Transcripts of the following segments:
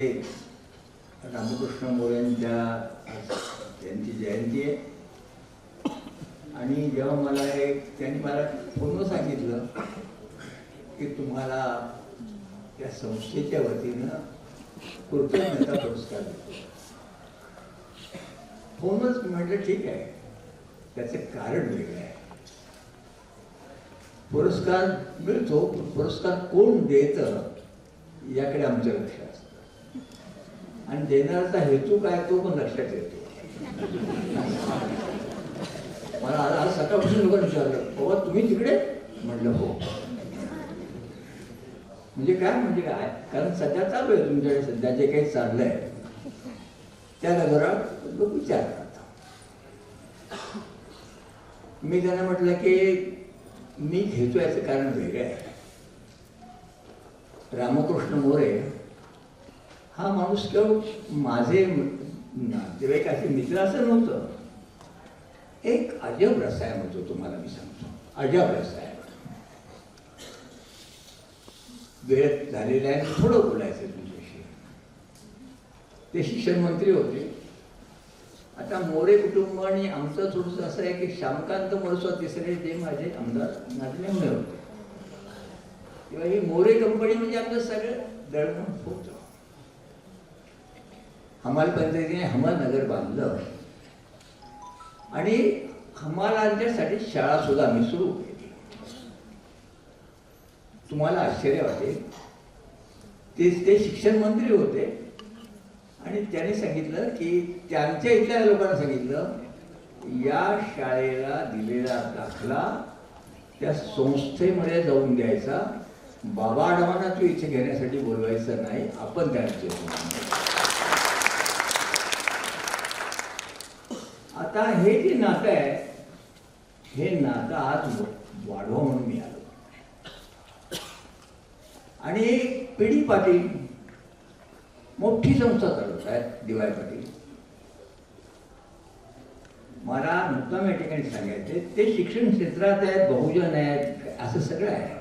रामकृष्ण मोरेंच्या त्यांची जयंती आहे. आणि जेव्हा मला त्यांनी मला फोनवर सांगितलं की तुम्हाला त्या संस्थेच्या वतीनं कृतज्ञता पुरस्कार देतो. फोनच म्हटलं ठीक आहे, त्याचं कारण वेगळं आहे. पुरस्कार मिळतो, पुरस्कार कोण देतं याकडे आमचं लक्ष असतं आणि देणाऱ्याचा हेतू काय तो पण लक्षात येतो. मला आज सकाळपासून लोकांनी विचारलं, बाबा तुम्ही तिकडे? म्हटलं हो. म्हणजे काय कारण सध्या चालू आहे तुमच्याकडे, सध्या जे काही चाललंय त्याला जरा लोक विचार करतात. मी त्यांना म्हटलं की मी घेतो याचं कारण वेगळं आहे. रामकृष्ण मोरे हा माणूस केवळ माझे नातेवाईक असे मित्र असं नव्हतं. एक अजब रसायन होतो, तुम्हाला मी सांगतो, अजब रसायन. वेळ झालेला आहे, थोडं बोलायचं तुमच्याशी. ते शिक्षण मंत्री होते. आता मोरे कुटुंब आणि आमचं थोडंसं असं आहे की श्यामकांत मोरे तिसरे जे माझे आमदार नातले होते, तेव्हा ही मोरे कंपनी म्हणजे आमचं सगळं दळणवळण होतं. हमाल पंचायतीने हमाल नगर बांधलं आणि हमालांच्यासाठी शाळा सुद्धा आम्ही सुरू केली. तुम्हाला आश्चर्य वाटेल, ते शिक्षण मंत्री होते आणि त्यांनी सांगितलं की त्यांच्या इथल्या लोकांना सांगितलं या शाळेला दिलेला दाखला त्या संस्थेमध्ये जाऊन द्यायचा, बाबा आडवांना तू इथे घेण्यासाठी बोलवायचं नाही, आपण त्यांचे. आता हे जे नातं आहे, हे नातं आज वाढवा म्हणून मी आलो. आणि पिढी पाटील मोठी संस्था चालवत आहेत, दिवाय पाटील. मला मुद्दाम या ठिकाणी सांगायचे, ते शिक्षण क्षेत्रात आहेत, बहुजन आहेत, असं सगळं आहे.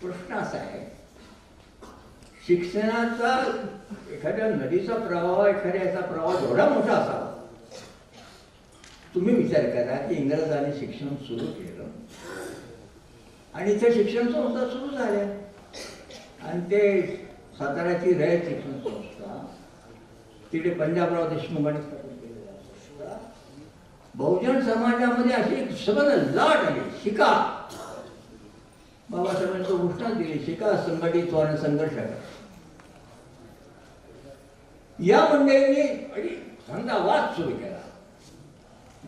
प्रश्न असा आहे, शिक्षणाचा एखाद्या नदीचा प्रवाह, एखाद्या याचा प्रवाह एवढा मोठा असावा. तुम्ही विचार करा की इंग्रजांनी शिक्षण सुरू केलं आणि इथे शिक्षण संस्था सुरू झाल्या आणि ते साताऱ्याची रयत शिक्षण संस्था, तिथे पंजाबराव देशमुखांनी स्थापन केलेल्या संस्था, बहुजन समाजामध्ये अशी सगळं लाट आली. शिका, बाबासाहेबांनी घोषणा दिली, शिका, संघटित व्हा, संघर्ष करा. या मंडळींनी धंदावाद सुरू केला.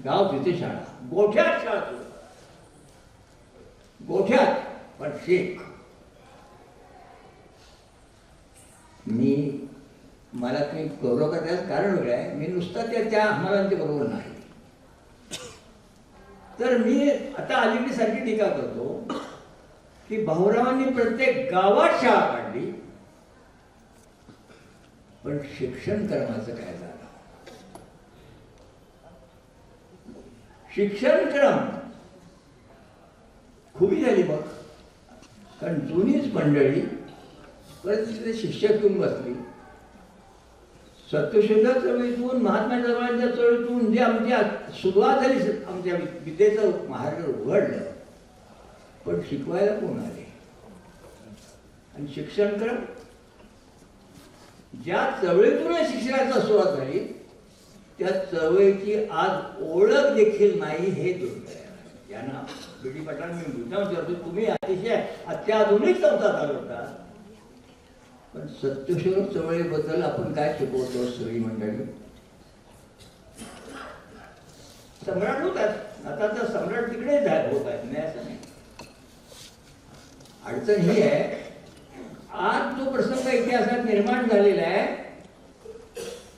गाव तिथे शाळा, गोठ्यात शाळा सुरू, गोठ्यात पण शेख. मला तुम्ही गौरव करण्याचं कारण वेगळं आहे. मी नुसता त्या आम्हालांच्या बरोबर नाही. तर मी आता अलीकडे सारखी टीका करतो की भाऊरावांनी प्रत्येक गावात शाळा काढली, पण शिक्षण क्रमाचं काय झालं? शिक्षण क्रम खुबी झाली बघ. कारण जुनीच मंडळी परत तिथे शिक्षक येऊन बसली. सत्यशोधक चळवळीतून, महात्मा जवळच्या चळवळीतून जे आमची सुरुवात झाली, आमच्या विद्येचं महाराज उघडलं, पण शिकवायला कोण आले? आणि शिक्षण क्रम ज्या चळवळीतून शिक्षणाचा सुरुवात झाली, त्या चळवळीची आज ओळख देखील नाही, हे दुर्दैव आहे. यांना बीडी पाटलांना मी मुद्दाम विचारतो, तुम्ही अतिशय अत्याधुनिक संस्था चालवता, पण सत्यशोधक चळवळीबद्दल आपण काय शिकवतो? सगळी मंडळी सम्राट होतात, आता तर सम्राट तिकडे होत आहेत, नाही असं नाही. अडचण ही आहे, आज जो प्रसंग इतिहासात निर्माण झालेला आहे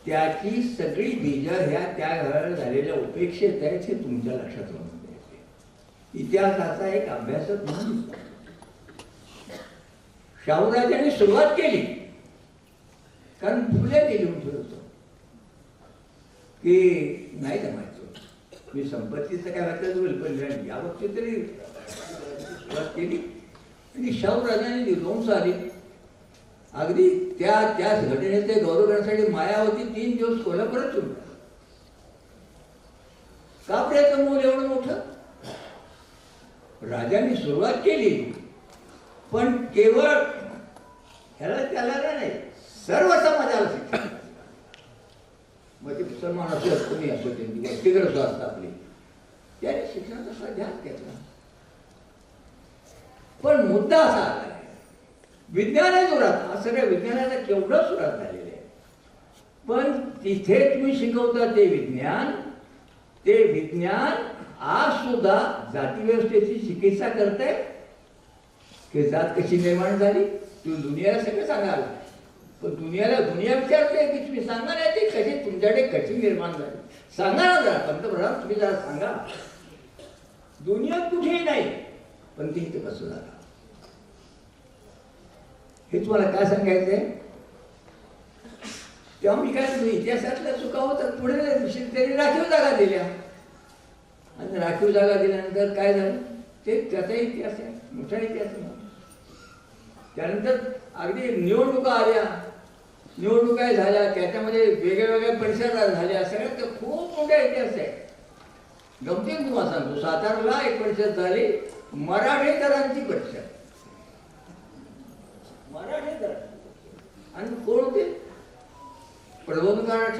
त्याची सगळी बीज ह्या त्या वेळेला झालेल्या उपेक्षेत आहेत, हे तुमच्या लक्षात राहून द्यायचे. इतिहासाचा एक अभ्यासक म्हणून शाहूराजांनी सुरुवात केली, कारण फुले दिली होतं की नाही जमायचं, मी संपत्तीचं काय वाटतं पण या बाबतीत तरी सुरुवात केली. आणि शाहूराजांनी विध्वंस आली अगदी त्याच घटनेचे गौरव करण्यासाठी मायावती 3 दिवस कोल्हापुरात होता. का प्रयत्न मूल एवढं मोठं? राजांनी सुरुवात केली, पण केवळ ह्याला त्याला नाही, सर्व समाजाला शिक्षण. मग ते मुसलमान असो, कोणी असो, त्यांची व्यक्तिगत स्वार्थ आपली, त्याने शिक्षणाचा स्वाध्यास घेतला. पण मुद्दा असा आला, विज्ञान आहे जोरात, सगळ्या विज्ञानाला केवढं सुरुवात झालेलं आहे, पण तिथे तुम्ही शिकवता ते विज्ञान आज सुद्धा जातीव्यवस्थेची चिकित्सा करते की जात कशी निर्माण झाली. तुम्ही दुनियाला सगळं सांगाल, पण दुनिया विचारते की तुम्ही सांगा नाही ती कशी तुमच्याकडे कशी निर्माण झाली. सांगा ना जरा, पंतप्रधान तुम्ही जरा सांगा. दुनियात कुठेही नाही, पण ती इथे कसं झालं हे तुम्हाला काय सांगायचंय. तेव्हा मी काय म्हणतो, इतिहासातल्या चुका होतात. पुढे त्यांनी राखीव जागा दिल्या, आणि राखीव जागा दिल्यानंतर काय झालं ते त्याचा इतिहास आहे, मोठा इतिहास आहे. त्यानंतर अगदी निवडणुका झाल्या, त्याच्यामध्ये वेगळ्या परिसर झाल्या, सगळ्यात खूप मोठा इतिहास आहे. गमतीन तुम्हाला सांगतो, सातारला एक परिषद झाली, मराठेतरांची परिषद. मराठेतर आणि कोण होते? प्रबोधनकार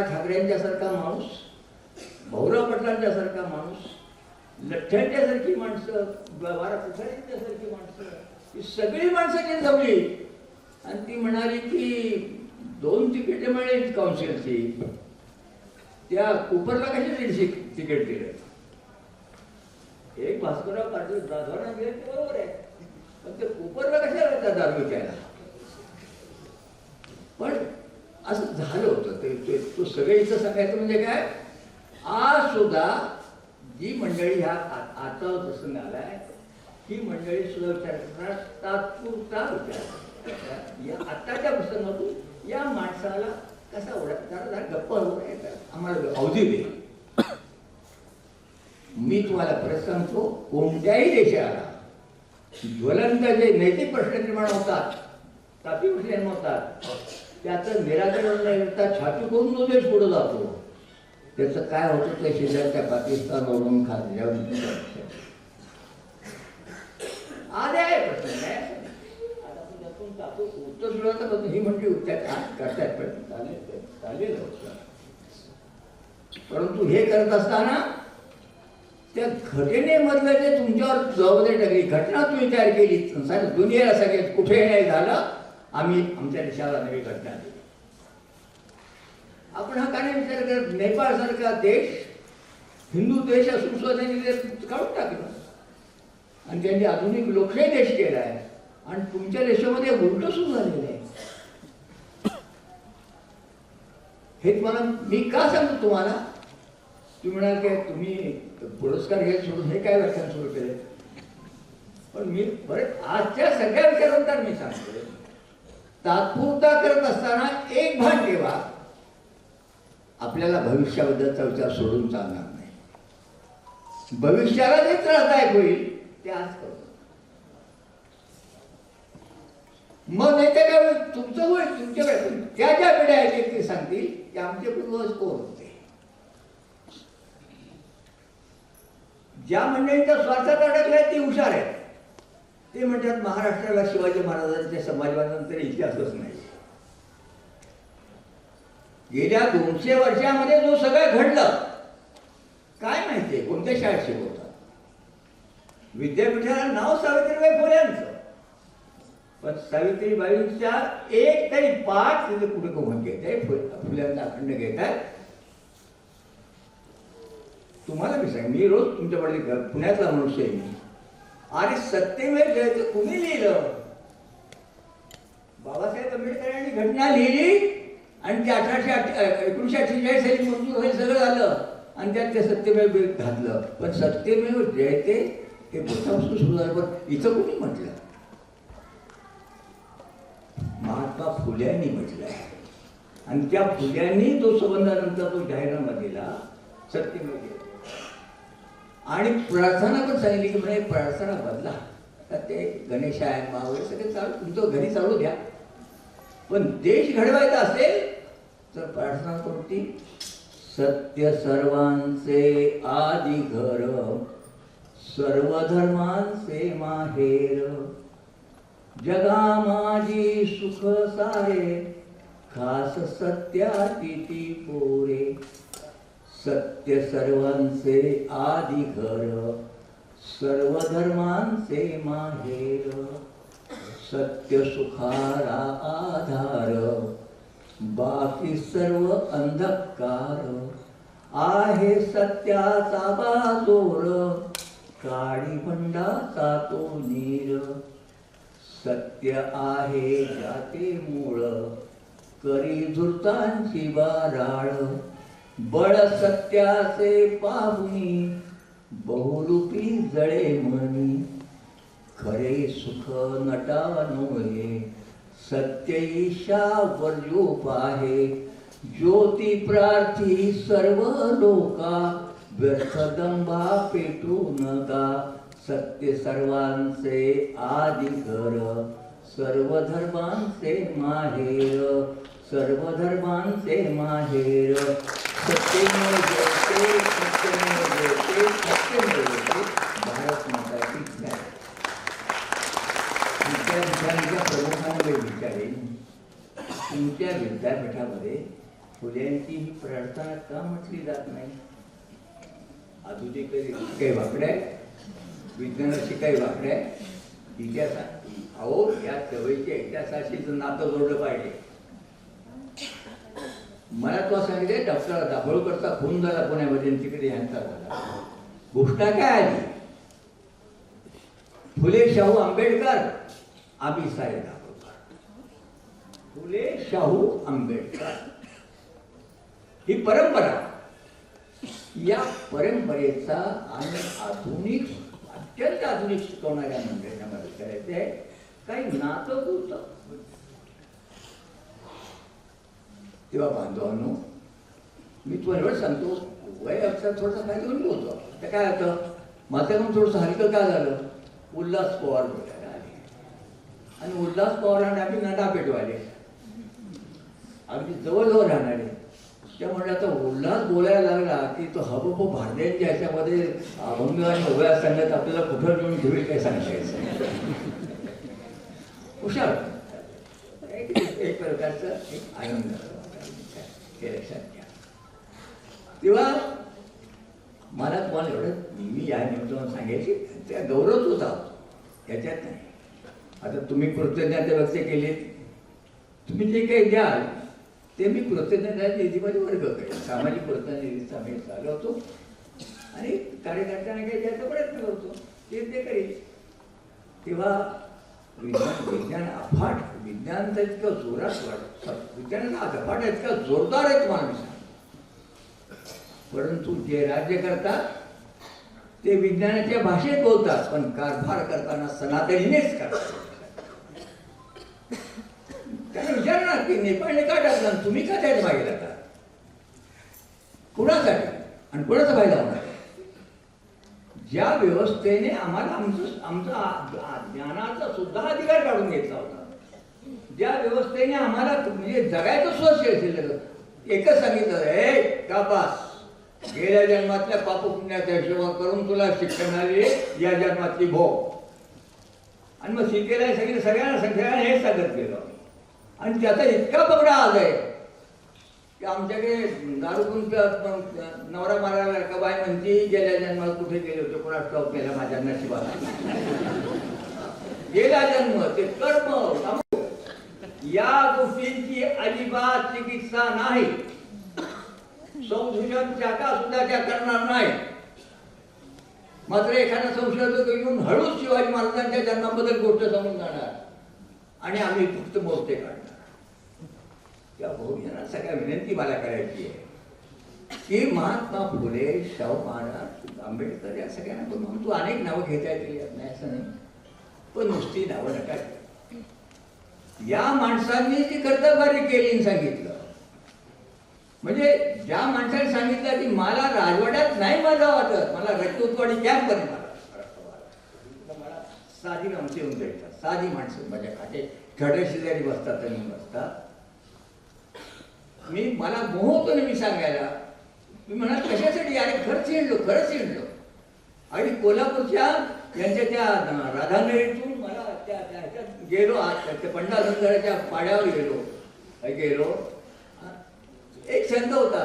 ठाकरेंच्यासारखा माणूस, भाऊराव पाटलांच्यासारखा माणूस, लठ्ठ्यांच्यासारखी माणसं, बारा पुठाऱ्यांच्यासारखी माणसं, ही सगळी माणसं जी जमली आणि ती म्हणाली की 2 तिकीटे मिळेल काउन्सिलची. त्या कुपरला कशी 150 तिकीट दिलं? एक भास्करराव पाटील राजवाडा गेले ते बरोबर आहे, पण ते कुपरला कशाला त्या दारू प्यायला? पण असं झालं होतं तो सगळं. इथं सांगायचं म्हणजे काय, आज सुद्धा जी मंडळी ह्या आता प्रसंग आलाय, ही मंडळी सुद्धा विचार करणार, तात्पुरता विचार या आत्ताच्या प्रसंगातून या माणसाला कसा ओळखणार, गप्पा आम्हाला अवधी दे. मी तुम्हाला परत सांगतो, कोणत्याही देशाला ज्वलंत जे नैतिक प्रश्न निर्माण होतात, तापी प्रश्न निर्माण होतात, त्याचं निराकरण न करता छाती करून तो देश पुढे जातो. त्याचं काय होतं ते शेजारच्या पाकिस्तानवरून आले आहे प्रश्न नाही. उत्तर सुरुवात ही म्हणजे करतायत, चालेल. परंतु हे करत असताना त्या घटनेमधलं जे तुमच्यावर जबाबदारी टाकली, घटना तुम्ही तयार केली, दुनियेला सगळ्यात कुठेही नाही झालं, आम्ही आमच्या देशाला नवी घटना दिली. आपण हा काय विचार करत, नेपाळ सारखा देश, हिंदू देश असून सुद्धा त्यांनी काढून टाकलं आणि त्यांनी आधुनिक लोकशाही देश केला आहे. आणि तुमच्या देशामध्ये उलट सुरू झालेलं आहे. हे तुम्हाला मी का सांगतो तुम्हाला? तुम्ही म्हणाल की तुम्ही पुरस्कार घ्यायला सोडून हे काय व्याख्यान सुरू केले, पण मी बरं आजच्या सगळ्या विचारांतर मी सांगतो, तात्पुरता करत असताना एक भान ठेवा, आपल्याला भविष्याबद्दलचा विचार सोडून चालणार नाही. भविष्याला जे त्रासदायक होईल ते आज करतो, मग नाही तर काय तुमचं होईल. तुमच्याकडे त्या ज्या पिढ्या आहेत ते सांगतील की आमचे पूर्वज कोण होते. ज्या मंडळींच्या स्वार्थात अडकलाय ती हुशार आहे. ते म्हणतात महाराष्ट्राला शिवाजी महाराजांच्या समाजवादानंतर इतिहासच नाही. गेल्या 200 वर्षामध्ये जो सगळं घडलं काय माहितीये, कोणत्या शाळेत शिकवतात. विद्यापीठाला नाव सावित्रीबाई फुले यांचं, पण सावित्रीबाईंच्या एक तरी पाठ तिथे कुठे कोण घेत आहे, फुल्यांचा अखंड घेत आहे. तुम्हाला मी सांग, मी रोज तुमच्याकडे पुण्यातला मनुष्य आहे मी. आणि सत्यमेव जयते कुणी लिहिलं? बाबासाहेब आंबेडकर यांनी घटना लिहिली आणि ते 1948 साली मंजूर हे सगळं झालं आणि त्यात ते सत्यमेव घातलं. पण सत्यमेव जयते हे पुस्तकापासून सुरू झालं, पण इथं कोणी म्हटलं? महात्मा फुल्यांनी म्हटलंय. आणि त्या फुल्यांनी तो संबंधानंतर तो जाहीरनामा दिला सत्यमेव जयते. आणि प्रार्थना पण सांगितली की म्हणजे प्रार्थना बदला. तर ते गणेशायन वगैरे सगळे चालू तुमचं घरी चालू द्या, पण देश घडवायचा असेल तर प्रार्थना कोणती? सत्य सर्वांचे आदी घर, सर्व धर्मांचे माहेर, जगा माझी सुख सारे, खास सत्याची पोरे. सत्य सर्वांचे आदी घर, सर्व धर्मांचे माहेर, सत्य सुखारा आधार, बाकी सर्व अंधकार. आहे सत्याचा बाजोर, काळी भंडाचा तो नीर. सत्य आहे जाते मूळ, करी धूर्तांची बाराळ. बळ सत्याचे पाहुनी, बहुरूपी जळे मनी. खरे सुख नटा नोहे, सत्य ईशा वर्जूप आहे. ज्योती प्रार्थी सर्व लोका, व्यर्थ दंभा पेटू नका. सत्य सर्वांचे आदी घर, सर्व धर्मांचे माहेर, सर्व धर्मांचे माहेर. सत्यमेव जयते, सत्यमेव जयते, सत्यमेव जयते. भारत माता की जय. विद्यापीठांच्या प्रमुखांना विचारेन, तुमच्या विद्यापीठामध्ये फुल्यांची ही प्रार्थना का म्हटली जात नाही? आधुनिक काही वाकड्या, विज्ञानाची काही वाकड्या, इतिहासात अहो या चळवळीच्या इतिहासाशी नातं जोडलं पाहिजे. मला तो सांगितले डॉक्टर दाभोळकरचा खून झाला पुण्यामध्ये, तिकडे यांचा झाला. घोषणा काय आली? फुले शाहू आंबेडकर, आबीसाहेब दाभोळकर. फुले शाहू आंबेडकर ही परंपरा, या परंपरेचा आणि आधुनिक, अत्यंत आधुनिक शिकवणाऱ्या मंडळींना मला विचारायचं आहे, काही नातं होतं. तेव्हा बांधवांनो, मी तुम्हाला सांगतो, वय अक्षर थोडासा फायदा घेऊन होतो. तर काय होतं, माझं मग थोडंसं हलकं काय झालं, उल्हास पवार बोलायला आले आणि उल्हास पवारांना आम्ही नडा पेटवाले, अगदी जवळजवळ राहणारे. त्यामुळे आता उल्हास बोलायला लागला की तो हबप भारतीयांच्या ह्याच्यामध्ये अभंग आणि उभ्या सांगत आपल्याला कुठं घेऊन ठेवेल काय सांगायचं. हुशार एक प्रकारचं एक आनंद लक्षात घ्या. तेव्हा मला तुम्हाला एवढं मी या निमित्तानं सांगायची, त्या गौरवच होता याच्यात नाही. आता तुम्ही कृतज्ञता व्यक्त केली, तुम्ही जे काही द्याल ते मी कृतज्ञता निधीमध्ये वर्ग करेन. सामाजिक कृतज्ञता निधीचा आम्ही चालवतो आणि कार्यकर्त्यांना काही द्यायचा प्रयत्न करतो, ते करेल. तेव्हा विज्ञान अफाट, विज्ञान तर इतकं जोरात वाढतं, विज्ञानाचा अफाट इतका जोरदार आहे तुम्हाला मी सांगतो. परंतु जे राज्य करतात ते विज्ञानाच्या भाषेत बोलतात, पण कारभार करताना सनातनीनेच करतात. त्यांना विचारणार की नेपाळने का टाकलं, तुम्ही का त्यात मागे जाता, कुणासाठी आणि कुणाचा फायदा होणार? ज्या व्यवस्थेने आम्हाला आमचा ज्ञानाचा सुद्धा अधिकार काढून घेतला होता, ज्या व्यवस्थेने आम्हाला म्हणजे जगायचं स्वच्छ असेल, एकच सांगितलं, हे कापास गेल्या जन्मातल्या पापपुण्याचा हिशोब करून तुला शिक्षण मिळाले, या जन्मातली भोग. आणि मग शिकेला सगळ्यांना हेच सांगत गेलं. आणि त्याचा इतका पगडा आज आहे की आमच्याकडे दारूतून नवरा मारायला का बाय म्हणती, गेल्या जन्मात कुठे गेले होते, कोणा स्टॉप केला माझ्या नशिबाला. गेला जन्म ते कर्म, या गोष्टींची अजिबात चिकित्सा नाही. संशोधन शाखा सुद्धा त्या करणार नाही. मात्र एखादा संशोधक येऊन हळूच शिवाजी महाराजांच्या जन्माबद्दल गोष्ट समजून जाणार आणि आम्ही फक्त मोर्चे काढणार. त्या बहुजनांना सगळ्या विनंती मला करायची आहे की महात्मा फुले, शाहू महाराज, आंबेडकर या सगळ्यांना म्हणून तू अनेक नावं घेता येतील नाही असं नाही, पण नुसती नावं नका. या माणसांनी ती कर्तव्यकारी केली सांगितलं, म्हणजे ज्या माणसाने सांगितलं की मला राजवाड्यात नाही मजा वाटत, मला रजपूतवाडी कॅम्प मध्ये मला साधी माणसं येऊन जायचं, साधी माणसं माझ्या घड्या शेजारी बसतात आणि बसतात. मला मोह होतो ना मी सांगायला. मी म्हणा कशासाठी? अरे खरंच हिंडलो. आणि कोल्हापूरच्या यांच्या त्या राधानगरीतून मला त्या ह्याच्यात गेलो, त्या पंडा सुंदराच्या पाड्यावर गेलो. एक छंद होता,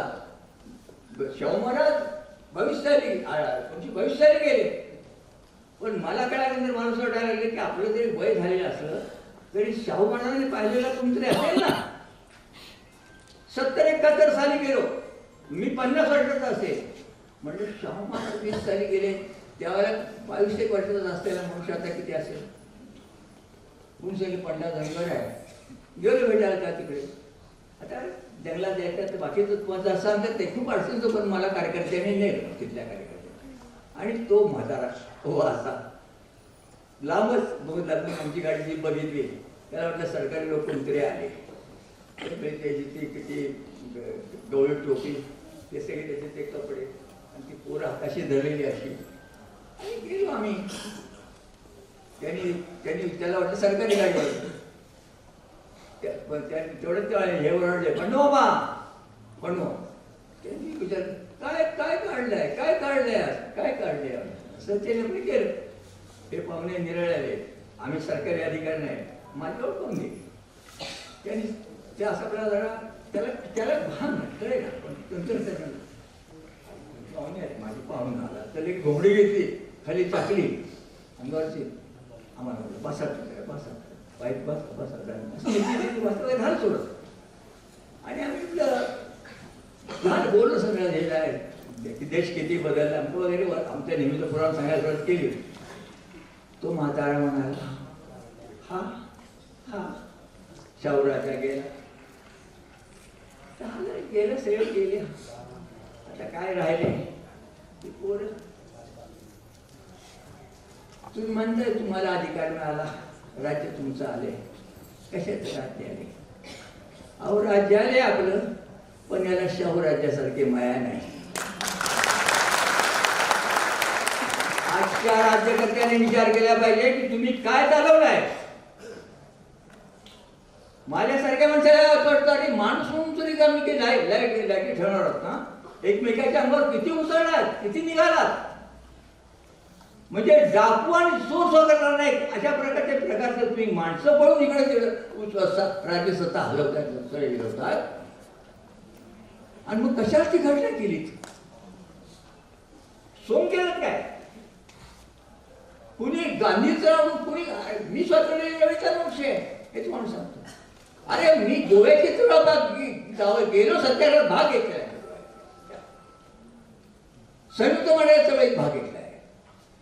शाहू महाराज तुमची भविष्याला गेले. पण मला कळल्यानंतर माणूस वाटायला लागले की आपलं जरी वय झालेलं असलं तरी शाहू महाराजांनी पाहिलेला कोणतरी असेल ना. 70-71 साली गेलो, मी 50 वर्षाचा असेल. म्हणजे शाहू महाराज 20 साली गेले, त्यावेळेला 22-1 वर्षाचा असलेला मनुष्य आता किती असेल? कुणसली पंडा जंगल आहे, गेलो भेटायला का तिकडे. आता जंगलात जायचं तर बाकीचं तुम्हाला असं सांगतात ते खूप अडचणचं, पण मला कार्यकर्त्यांनी नेलं तिथल्या कार्यकर्त्यांनी. आणि तो म्हातारा हो असा लांबच बघत लागली. आमची गाडी जी बघितली त्याला वाटलं सरकारी लोक कोणतरी आले. त्याची किती गवळी टोपी, ते सगळे त्याचे ते कपडे आणि ती पोरं हाताशी धरलेली अशी. आणि गेलो आम्ही. त्यांनी त्याला वाटलं सरकारी गाडी वाटली. तेवढंच हे ओरडले, म्हणू बाबा म्हणू. त्यांनी विचारलं काय काढलंय असं ते मी केलं. ते पाहुणे निरळले, आम्ही सरकारी अधिकारी नाही, माझ्यावर कोण दे. त्यांनी ते असा प्रकार त्याला भान कळे ना. पण पाहुणे आहेत, माझी पाहुणे आला तर एक घोंगडी घेतली, खाली टाकली अंगावरची. आम्हाला बसा वाईट बसा झालं सोडत. आणि आम्ही लहान बोललो सगळं हे आहे की देश किती बदलला आमचं वगैरे आमच्या नेहमीचं पुराण सांगायला सुरुवात केली. तो म्हातारा म्हणाला हा शाहूराजा गेला सगळे गेले, आता काय राहिले ती पोरं. तुम्ही म्हणताय तुम्हाला अधिकार मिळाला, राज्य तुमचं आले, कशाचं राज्य आले? अहो राज्य आले आपलं, पण याला शाहू राज्यासारखी माया नाही. आजच्या राज्यकर्त्यांनी विचार केला पाहिजे की तुम्ही काय चालवलाय. माझ्यासारख्या माणसाला वाटतं अरे माणूस म्हणून तरी का मी लायकी ठेवणार आहोत ना. एकमेकाच्या अंगावर किती उसळणार, किती निघालात. म्हणजे डाकू आणि चोर करणार नाही अशा प्रकारचे तुम्ही माणसं पळून इकडे राज्यसत्ता हलवतात. आणि मग कशाच ती घटना केली? सोंग केलं काय? कुणी गांधीचं कुणी मी स्वातंत्र्य वंश आहे हेच माणूस सांगतो. अरे मी गोव्याची चळवळ गेलो, सत्याग्रहात भाग घेतलाय, संयुक्त मंडळाच्या चळवळीत भाग घेतलाय,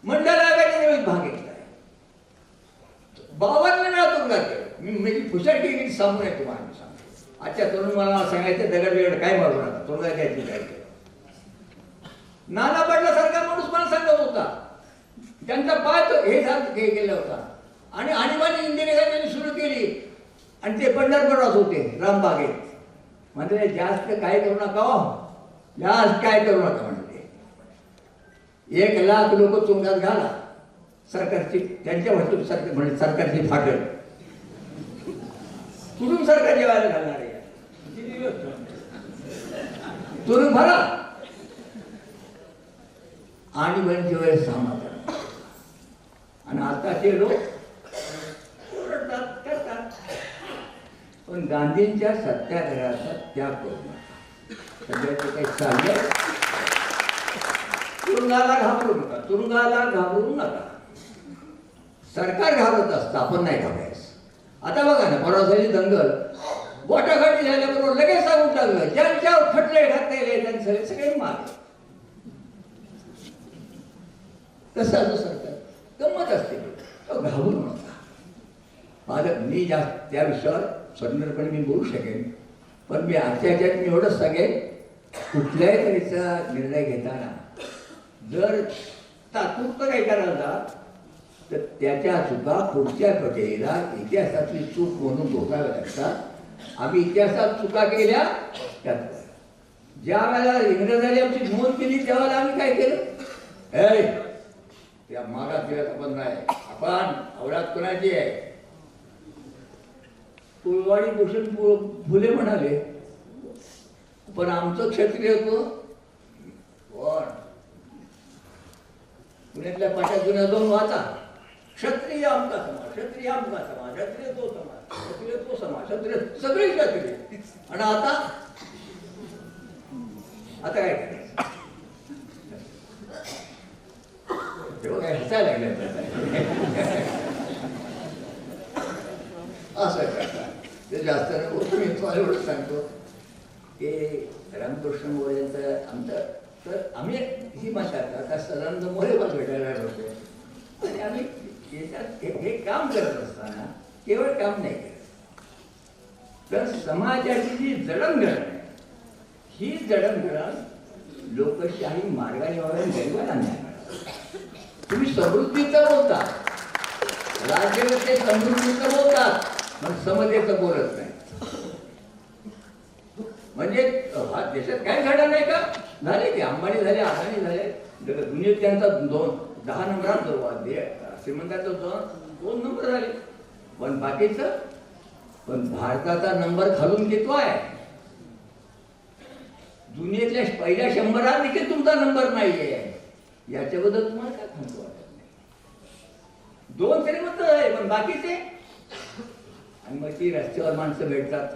मंडल आघाडीच्या चळवळीत भाग घेतलाय, 52 वेळा तुरुंगात गेलो. मी म्हणजे फुशाटी सांगून आहे तुम्हाला. मी सांगतो आजच्या तरुण मला सांगायचं दगड वेगळं काय मारू नका, तुरुंगात घ्यायची काय केलं. नाना पाटलासारखा माणूस मला सांगत होता, त्यांचा पाय हे केला होता. आणि आणीबाणी इंदिरा सुरू केली आणि ते पंढरपुरात होते रामबागेत. म्हणजे जास्त काय करू नका, जास्त काय करू नका म्हणजे 1 लाख लोक तुरुंगात घाला. सरकारची त्यांच्या भाषेत म्हणजे सरकारची फाटल कुठून सरकार जेवायला घालणार आहे? तुरुंग भरा. आणीबाणीच्या वेळेस सामाधान. आणि आताचे लोक ओरडतात करतात. पण गांधींच्या सत्याग्रहाचा त्याग करू नका. सगळ्याचे काही चाललंय. तुरुंगाला घाबरू नका. सरकार घाबरत असतं, आपण नाही घाबरायचं. आता बघा ना, परवा झाली दंगल, बोटाघाटी झाल्याबरोबर लगेच सांगून टाकलं ज्यांच्यावर खटले घातलेले त्यांचे सगळे मागे. कसं असं सरकार गंमत असते. घाबरू नका. माझं मी जास्त त्या विषयावर स्वतंत्रपणे मी बोलू शकेन, पण मी आजच्या ह्याच्यात मी एवढंच सांगेन, कुठल्याही तऱ्हेचा निर्णय घेताना जर तात्पुरतं काही करायला तर त्याच्या चुका पुढच्या पिढीला इतिहासातली चूक म्हणून भोगाव्या लागतात. आम्ही इतिहासात चुका केल्या, त्यात ज्या वेळेला इंग्रजांनी आमची नोंद केली त्यावेळेला आम्ही काय केलं, त्या मागास दिल्यात आपण नाही. आपण औलाद कोणाची आहे? कुलवाडी भूषण फुले म्हणाले, पण आमचं क्षत्रिय होतो कोण? पुण्यातल्या पाट्या जुन्या दोन वाचा, क्षत्रिय आमका समाज, क्षत्रिय आमका समाज, क्षत्रिय तो समाज, क्षत्रिय तो समाज, क्षत्रिय सगळे क्षत्रिय. आणि आता काय करायचं? तेव्हा काय हसायला लागलं असं करतात ते जास्त नको. मी तुम्हाला एवढंच सांगतो की रामकृष्ण मोरेंचं आमचं, तर आम्ही ही मशाल आता सदानंद मोरे पण भेटायला होते आणि आम्ही याच्यात हे काम करत असताना केवळ काम नाही करत, तर समाजाची जी जडणघडण आहे ही जडणघडण लोकशाही मार्गाने व्हावी, गरिबांना न्याय मिळावा. तुम्ही समृद्धीचं बोलता, राज्यकर्ते समृद्धीचं बोलतात, पण समतेचं बोलत नाही. म्हणजे हा देशात काय झालं नाही का? झाले की अंबानी झाले, अदानी झाले, दुनियेत त्यांचा 10 नंबरात जो श्रीमंताचा 2 नंबर झाले, पण बाकीचं, पण भारताचा नंबर खालून घेतो आहे. दुनियेतल्या पहिल्या 100 देखील तुमचा नंबर नाहीये. याच्याबद्दल तुम्हाला काय सांगतो वाटत नाही. 2 श्रीमंत आहे, पण बाकीचे. आणि मग ती रस्त्यावर माणसं भेटतात,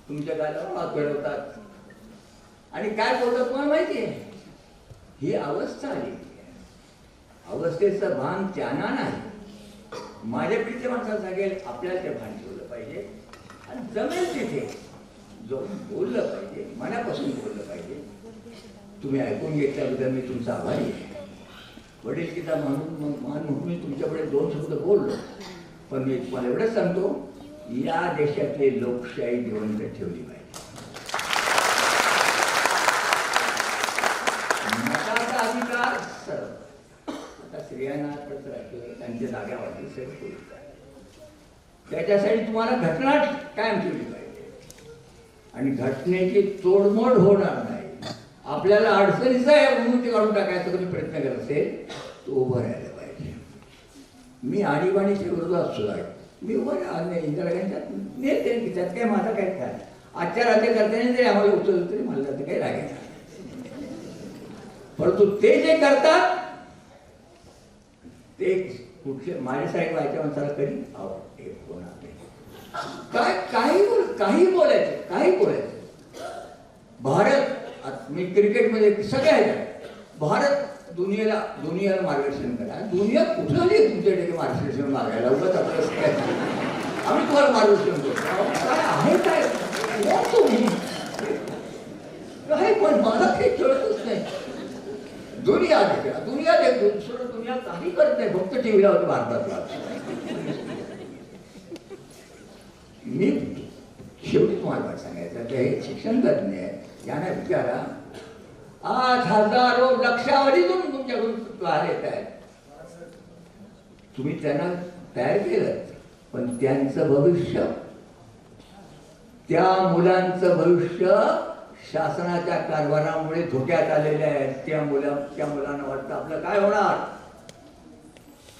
तुमच्या गालावर हात फिरवतात आणि काय बोलतात तुम्हाला माहिती आहे? ही अवस्था आली. अवस्थेचं भान त्यांना नाही. माझ्या पिढीच्या माणसाला सांगेल आपल्याला ते भान ठेवलं पाहिजे आणि जमेल तिथे जो बोललं पाहिजे, मनापासून बोललं पाहिजे. तुम्ही ऐकून घेतल्याबद्दल मी तुमचा आभारी आहे. वडीलकीचा म्हणून मी तुमच्याकडे 2 शब्द बोललो, पण मी तुम्हाला एवढंच सांगतो, या देशातली लोकशाही जिवंत ठेवली पाहिजे. मताचा अधिकार सर्व, आता स्त्रियांना त्यांच्या जाग्यावरती सर्व, त्याच्यासाठी तुम्हाला घटना कायम ठेवली पाहिजे आणि घटनेची तोडमोड होणार नाही. आपल्याला अडचणीचा आहे म्हणून ते काढून टाकायचा तुम्ही प्रयत्न करत असेल तर उभं राहायला पाहिजे. मी आणीबाणीच्या विरोधात सुद्धा आहे. मी उभं राहणे इंदिरा गांधीच्यात नेते की त्यात काय माझा काय काय आचार करताना जरी आम्हाला उचललं तरी मला ते काही लागेल. परंतु ते जे करतात ते कुठले माझ्यासारखे व्हायच्या माणसाला कधी आवडते होणार काही बोलायचं. भारत, मी क्रिकेटमध्ये सगळे आहेत, भारत दुनियाला मार्गदर्शन करा. दुनिया कुठं आली तुमच्याकडे मार्गदर्शन मागायला? उगाच आपलं आम्ही तुम्हाला मार्गदर्शन करतो. काय आहे काय तुम्ही काय? पण मला काही कळतच नाही. दुनिया देखील दुसरं दुनिया काही करत नाही, फक्त टीव्हीला होतं भारतातला. मी शेवटी तुम्हाला सांगायचं तर हे शिक्षण तज्ञ यांना विचारा, 8,000 लक्षावधीतून तुमच्याकडून आले येत आहेत. तुम्ही त्यांना तयार केलं, पण त्यांचं भविष्य, त्या मुलांचं भविष्य शासनाच्या कारभारामुळे धोक्यात आलेले आहेत. त्या मुलांना वाटतं आपलं काय होणार?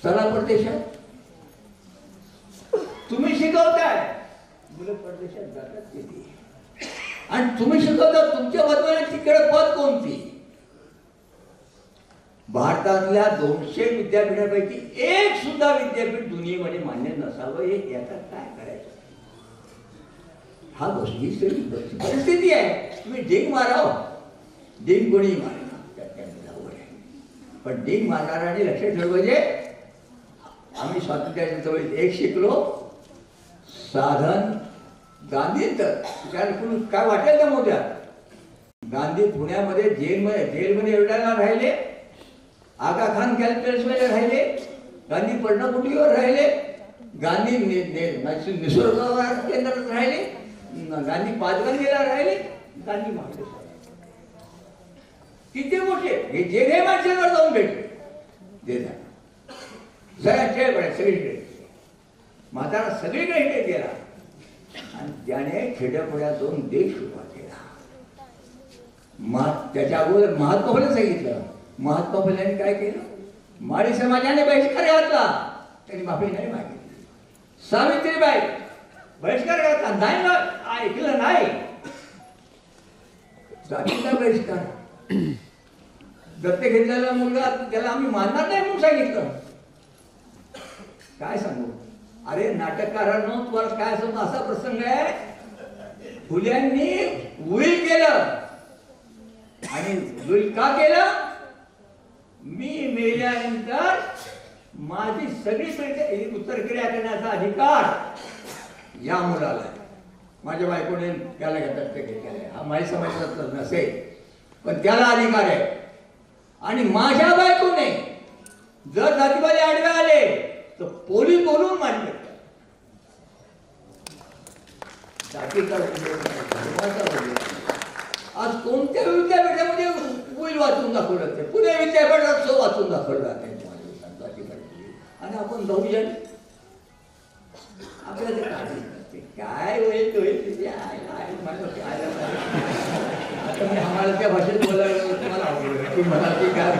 चला परदेशात. तुम्ही शिकवताय, मुलं परदेशात जातात किती, आणि तुम्ही शिकवता तुमच्या बाजूने तिकडे पद कोणती? भारतातल्या 200 विद्यापीठापैकी एक सुद्धा विद्यापीठ दुनियेमध्ये मान्य नसावं, हे याचा काय करायचं? हा गोष्ट ही सगळी परिस्थिती आहे. तुम्ही डिंग माराव, डिंग कोणी मारणार, त्यात काय आवड आहे. पण डिंग मारणाऱ्याने लक्षात ठेवलं पाहिजे, आम्ही स्वातंत्र्याच्या जवळ एक शिकलो, साधन गांधी, तर काय वाटेल त्या मोठ्या गांधी पुण्यामध्ये जेलमध्ये एवढ्याला राहिले, आगा खान कॅल्क्युलेशनमध्ये राहिले, गांधी पर्णकुटीवर राहिले, गांधी निसर्ग केंद्रात राहिले, गांधी पाचगंगेला राहिले, गांधी महाराष्ट्र किती मोठे हे जे माणसावर जाऊन भेटले सगळ्या सगळीकडे म्हातारा सगळीकडे गेला आणि त्याने खेड्यापुढ्यात जाऊन देश उभा केला. त्याच्या अगोदर महात्मा फुले सांगितलं. महात्मा फुलेंनी काय केलं? माळी समाजाने बहिष्कार घातला, त्यांनी माफी नाही मागितली. सावित्रीबाई बहिष्कार घातला, नाही ऐकलं नाही. जातीचा बहिष्कार. दत्ते घेतलेला मुलगा त्याला आम्ही मानणार नाही म्हणून सांगितलं. काय सांगू? अरे नाटककारांनो, तुम्हाला काय सांगू, असा प्रसंग आहे, फुल्यांनी विल केलं. आणि विल का केलं? मी मेल्यानंतर माझी सगळी उत्तरक्रिया करण्याचा अधिकार या मुलाला आहे. माझ्या बायकोने त्याला दत्तक घेतलेलं आहे. हा माझ्या समाजात नसेल, पण त्याला अधिकार आहे. आणि माझ्या बायकोने जर जातीवाले आडवे आले तर पोलीस बोलून मान्य करतात. जातीचा आज कोणत्या विद्यापीठामध्ये होईल वाचून दाखवलं ते, पुणे विद्यापीठात वाचून दाखवलं जाते. आणि आपण बहुजन आपल्याला ते काढायचं काय होईल तो होईल. आता मी आम्हाला त्या भाषेत बोलायला तुम्हाला आवडेल की मला ते काय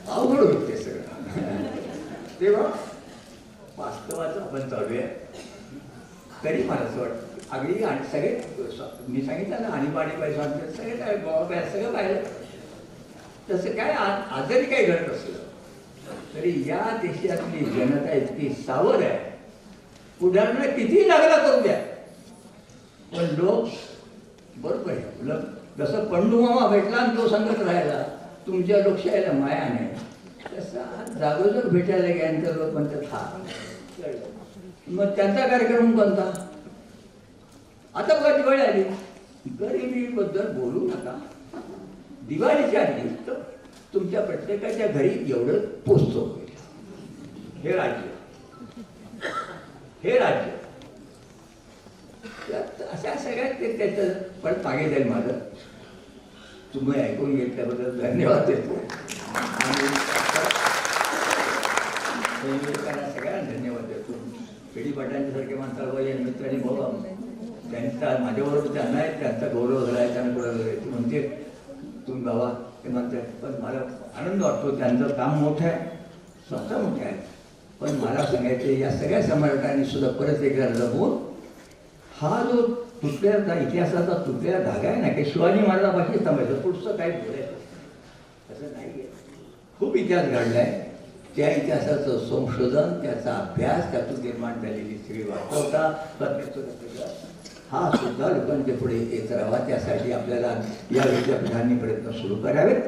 अवघड होते सगळं. तेव्हा वास्तवाचं आपण चालूया. तरी मला असं वाटतं अगदी आणि सगळे मी सांगितलं ना, आणीबाणी पाहिजे सगळे काय बाबा सगळं पाहिलं. तसं काय आजही काही घडत असलं तरी या देशातली जनता इतकी सावध आहे. पुढाऱ्यांना किती लागला करू द्या, पण लोक बरोबर आहे. जसं पंडूमामा भेटला आणि तो सांगत राहिला तुमच्या लोकशाहीला माया नाही, तसा जागोजग भेटायला गेल्यानंतर लोक म्हणतात हा. मग त्यांचा कार्यक्रम कोणता? आता बघा दिवाळी आली, गरिबीबद्दल बोलू नका. दिवाळीच्या आधी तुमच्या प्रत्येकाच्या घरी एवढं पोचतो. हे राज्य अशा सगळ्यात ते त्याचं पण मागे जाईल. माझं तुम्ही ऐकून घेतल्याबद्दल धन्यवाद देतो. आणि सगळ्यांना धन्यवाद देतो. पेढी पाटलांच्यासारखे माणसाला या निमित्ताने भाऊ त्यांचा माझ्याबरोबर त्यांना त्यांचा गौरव झाला आहे. त्यांना ते म्हणते तुम्ही बाबा ते म्हणतात, पण मला आनंद वाटतो. त्यांचं काम मोठं आहे, स्वतः मोठं आहे. पण मला सांगायचं या सगळ्या सम्राटांनी सुद्धा परत एकदा जमून हा जो तुटलेला इतिहासाचा तुटलेला धागा आहे ना, की शिवाजी महाराजांपाशी थांबायचं, पुढचं काही बोलायचं असं नाही आहे. खूप इतिहास घडला आहे. त्या इतिहासाचं संशोधन, त्याचा अभ्यास, त्यातून निर्माण झालेली सगळी वास्तवता हा सुद्धा लोकांच्या पुढे येत राहावा. त्यासाठी आपल्याला या विद्यापीठांनी प्रयत्न सुरू करावेत.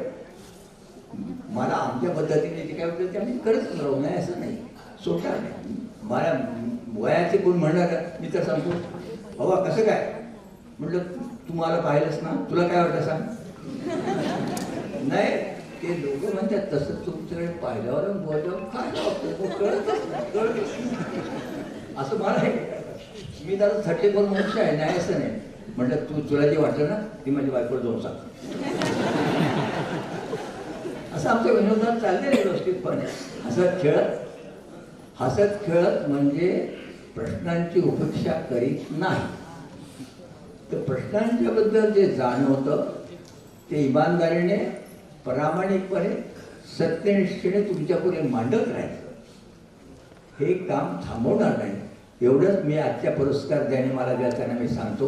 मला आमच्या पद्धतीने जे काय होतं ते आम्ही करतच राहू नये असं नाही, सोडणार नाही. मला वयाचे कोण म्हणणार मी तर सांगतो बाबा कसं काय म्हटलं, तुम्हाला पाहिलंच ना, तुला काय वाटतं सांग. नाही ते लोक म्हणतात तसं तुमच्याकडे पाहिल्यावर बोलल्यावर काय वाटतं कळत असं मला हे. मी जरा थट्टे करून मनुष्य आहे, नाही असं नाही. म्हटलं तुला जे वाटलं ना ती माझी बायकोला जाऊन सांग. असं आमच्या विनोदात चाललेलं व्यवस्थितपणे हसत खेळत म्हणजे प्रश्नांची उपेक्षा करीत नाही. तर प्रश्नांच्या बद्दल जे जाणवतं ते इमानदारीने, प्रामाणिकपणे, सत्यनिष्ठेने तुमच्यापुढे मांडत राहायचं. हे काम थांबवणार नाही. एवढंच मी आजच्या पुरस्कार द्याने मला द्यायचं मी सांगतो.